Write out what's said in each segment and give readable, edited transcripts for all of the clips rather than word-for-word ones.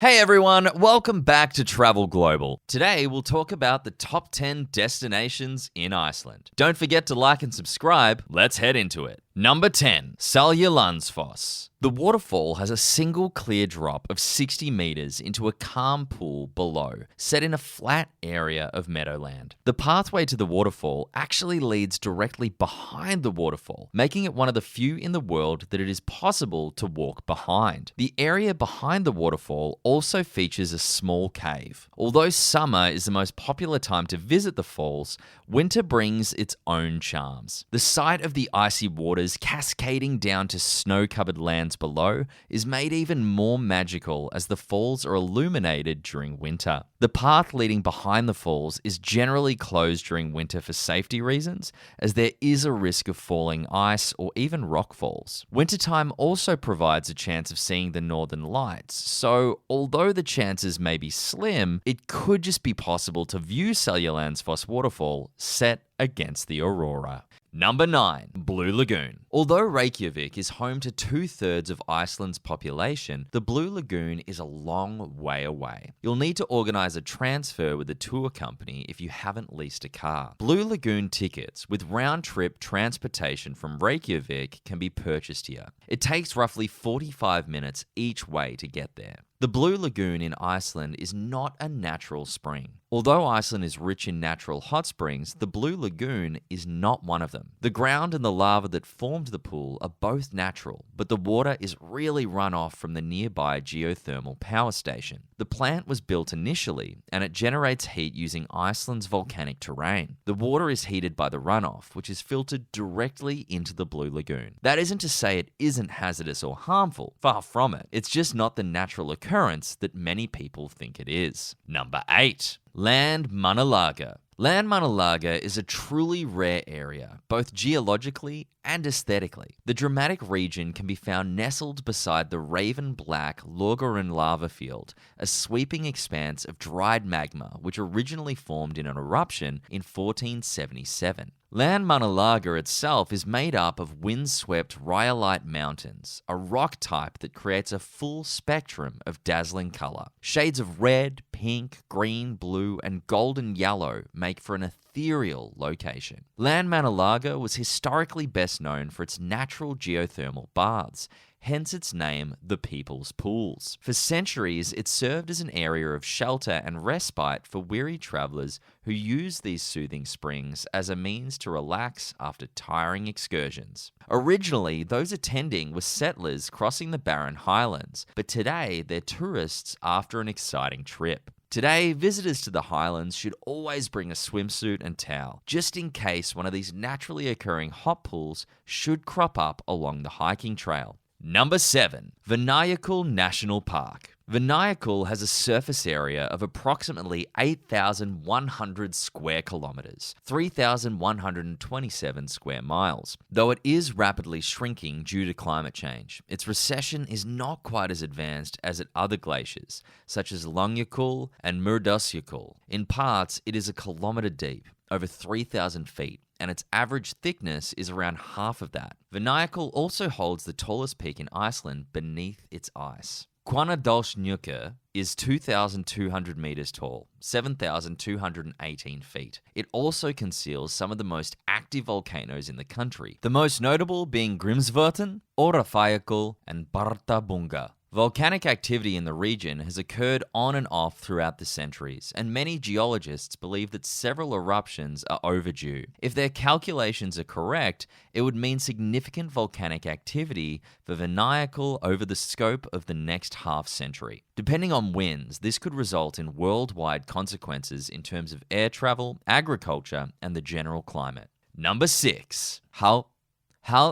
Hey everyone, welcome back to Travel Global. Today we'll talk about the top 10 destinations in Iceland. Don't forget to like and subscribe. Let's head into it. Number 10, Salunsfoss. The waterfall has a single clear drop of 60 meters into a calm pool below, set in a flat area of meadowland. The pathway to the waterfall actually leads directly behind the waterfall, making it one of the few in the world that it is possible to walk behind. The area behind the waterfall also features a small cave. Although summer is the most popular time to visit the falls, winter brings its own charms. The sight of the icy waters cascading down to snow-covered lands below is made even more magical as the falls are illuminated during winter. The path leading behind the falls is generally closed during winter for safety reasons, as there is a risk of falling ice or even rock falls. Wintertime also provides a chance of seeing the northern lights, so although the chances may be slim, it could just be possible to view Salunsfoss waterfall set against the aurora. Number 9, Blue Lagoon. Although Reykjavik is home to 2/3 of Iceland's population, the Blue Lagoon is a long way away. You'll need to organize a transfer with a tour company if you haven't leased a car. Blue Lagoon tickets with round-trip transportation from Reykjavik can be purchased here. It takes roughly 45 minutes each way to get there. The Blue Lagoon in Iceland is not a natural spring. Although Iceland is rich in natural hot springs, the Blue Lagoon is not one of them. The ground and the lava that formed the pool are both natural, but the water is really runoff from the nearby geothermal power station. The plant was built initially, and it generates heat using Iceland's volcanic terrain. The water is heated by the runoff, which is filtered directly into the Blue Lagoon. That isn't to say it isn't hazardous or harmful, far from it. It's just not the natural occurrence that many people think it is. Number 8. Landmonalaga. Landmonalaga is a truly rare area, both geologically and aesthetically. The dramatic region can be found nestled beside the raven-black Hlurlur lava field, a sweeping expanse of dried magma which originally formed in an eruption in 1477. Landmonalaga itself is made up of windswept rhyolite mountains, a rock type that creates a full spectrum of dazzling color. Shades of red, pink, green, blue, and golden yellow make for an ethereal location. Landmonalaga was historically best known for its natural geothermal baths, hence its name, the People's Pools. For centuries, it served as an area of shelter and respite for weary travelers who used these soothing springs as a means to relax after tiring excursions. Originally, those attending were settlers crossing the barren highlands, but today they're tourists after an exciting trip. Today, visitors to the highlands should always bring a swimsuit and towel, just in case one of these naturally occurring hot pools should crop up along the hiking trail. Number 7, Venayakal National Park. Venayakal has a surface area of approximately 8,100 square kilometers, 3,127 square miles. Though it is rapidly shrinking due to climate change, its recession is not quite as advanced as at other glaciers, such as Langjökull and Murdalsjökull. In parts, it is a kilometer deep, over 3,000 feet, and its average thickness is around half of that. Venayakal also holds the tallest peak in Iceland beneath its ice. Hvannadalshnjúkur is 2,200 meters tall, 7,218 feet. It also conceals some of the most active volcanoes in the country, the most notable being Grímsvötn, Órafjallajökull, and Barðabunga. Volcanic activity in the region has occurred on and off throughout the centuries, and many geologists believe that several eruptions are overdue. If their calculations are correct, it would mean significant volcanic activity for Venayakal over the scope of the next half-century. Depending on winds, this could result in worldwide consequences in terms of air travel, agriculture, and the general climate. Number 6. Hull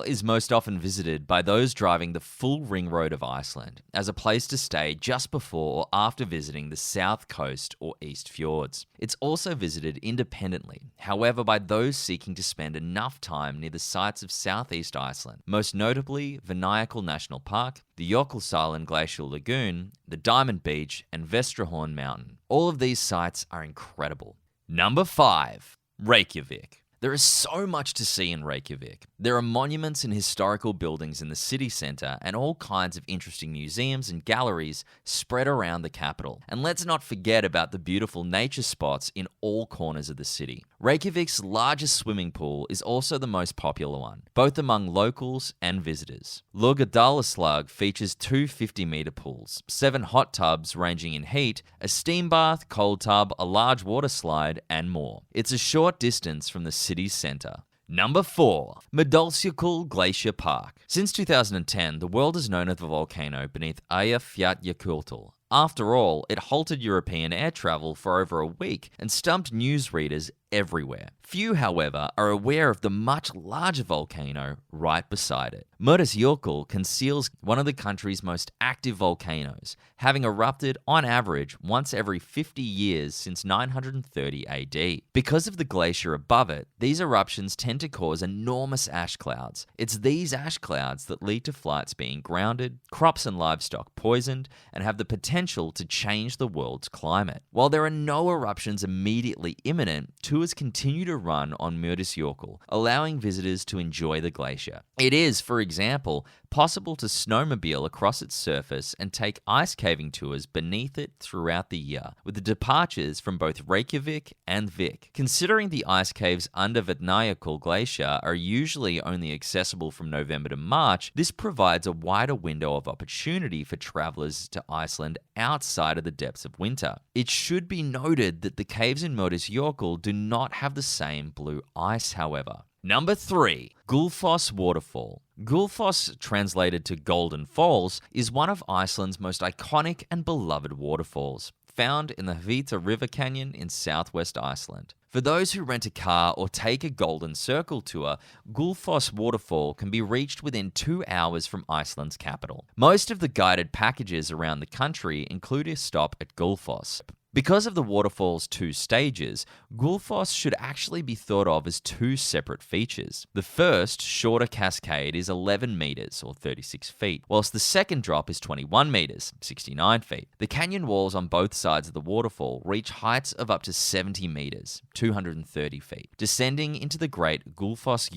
is most often visited by those driving the full ring road of Iceland as a place to stay just before or after visiting the south coast or east fjords. It's also visited independently, however, by those seeking to spend enough time near the sites of southeast Iceland, most notably Venayakal National Park, the Jökulsárlón Glacial Lagoon, the Diamond Beach, and Vestrahorn Mountain. All of these sites are incredible. Number 5. Reykjavik. There is so much to see in Reykjavik. There are monuments and historical buildings in the city centre and all kinds of interesting museums and galleries spread around the capital. And let's not forget about the beautiful nature spots in all corners of the city. Reykjavik's largest swimming pool is also the most popular one, both among locals and visitors. Hlurlur features two 50-metre pools, 7 hot tubs ranging in heat, a steam bath, cold tub, a large water slide, and more. It's a short distance from the city's centre. Number 4. Venayakal Glacier Park. Since 2010, the world has known of the volcano beneath Eyjafjallajökull. After all, it halted European air travel for over a week and stumped newsreaders everywhere. Few, however, are aware of the much larger volcano right beside it. Venayakal conceals one of the country's most active volcanoes, having erupted on average once every 50 years since 930 AD. Because of the glacier above it, these eruptions tend to cause enormous ash clouds. It's these ash clouds that lead to flights being grounded, crops and livestock poisoned, and have the potential to change the world's climate. While there are no eruptions immediately imminent, tours continue to run on Venayakal, allowing visitors to enjoy the glacier. It is, for example, possible to snowmobile across its surface and take ice caving tours beneath it throughout the year, with the departures from both Reykjavik and Vik. Considering the ice caves under Venayakal Glacier are usually only accessible from November to March, this provides a wider window of opportunity for travelers to Iceland outside of the depths of winter. It should be noted that the caves in Venayakal do not have the same blue ice, however. Number 3. Gulfos Waterfall. Gulfos, translated to Golden Falls, is one of Iceland's most iconic and beloved waterfalls, found in the Hvita River Canyon in southwest Iceland. For those who rent a car or take a Golden Circle tour, Gulfos Waterfall can be reached within 2 hours from Iceland's capital. Most of the guided packages around the country include a stop at Gulfos. Because of the waterfall's 2 stages, Gulfos should actually be thought of as 2 separate features. The first, shorter cascade is 11 meters or 36 feet, whilst the second drop is 21 meters, 69 feet. The canyon walls on both sides of the waterfall reach heights of up to 70 meters, 230 feet, descending into the great Gulfos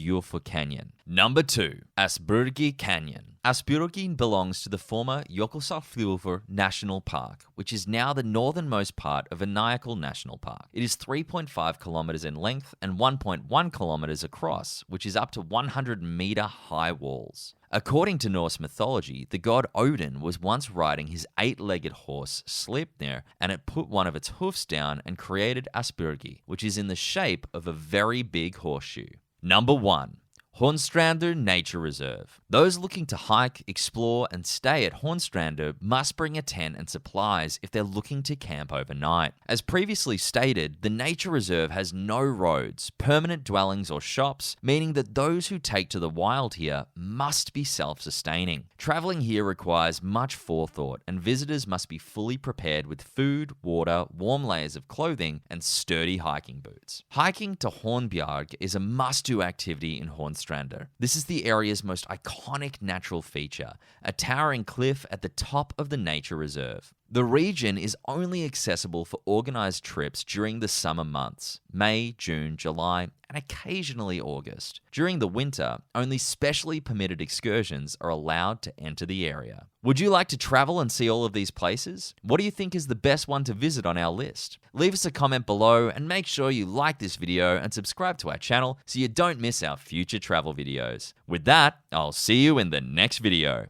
Canyon. Number 2. Asbergy Canyon. Asbergy belongs to the former Jökulsárfjörður National Park, which is now the northernmost part of Venayakal National Park. It is 3.5 kilometers in length and 1.1 kilometers across, which is up to 100-meter high walls. According to Norse mythology, the god Odin was once riding his 8-legged horse Sleipnir, and it put one of its hoofs down and created Asbergy, which is in the shape of a very big horseshoe. Number 1. Hornstrandu Nature Reserve. Those looking to hike, explore, and stay at Hornstrandu must bring a tent and supplies if they're looking to camp overnight. As previously stated, the nature reserve has no roads, permanent dwellings, or shops, meaning that those who take to the wild here must be self-sustaining. Traveling here requires much forethought, and visitors must be fully prepared with food, water, warm layers of clothing, and sturdy hiking boots. Hiking to Hornbjarg is a must-do activity in Hornstrandu. This is the area's most iconic natural feature, a towering cliff at the top of the nature reserve. The region is only accessible for organized trips during the summer months, May, June, July, and occasionally August. During the winter, only specially permitted excursions are allowed to enter the area. Would you like to travel and see all of these places? What do you think is the best one to visit on our list? Leave us a comment below and make sure you like this video and subscribe to our channel so you don't miss our future travel videos. With that, I'll see you in the next video.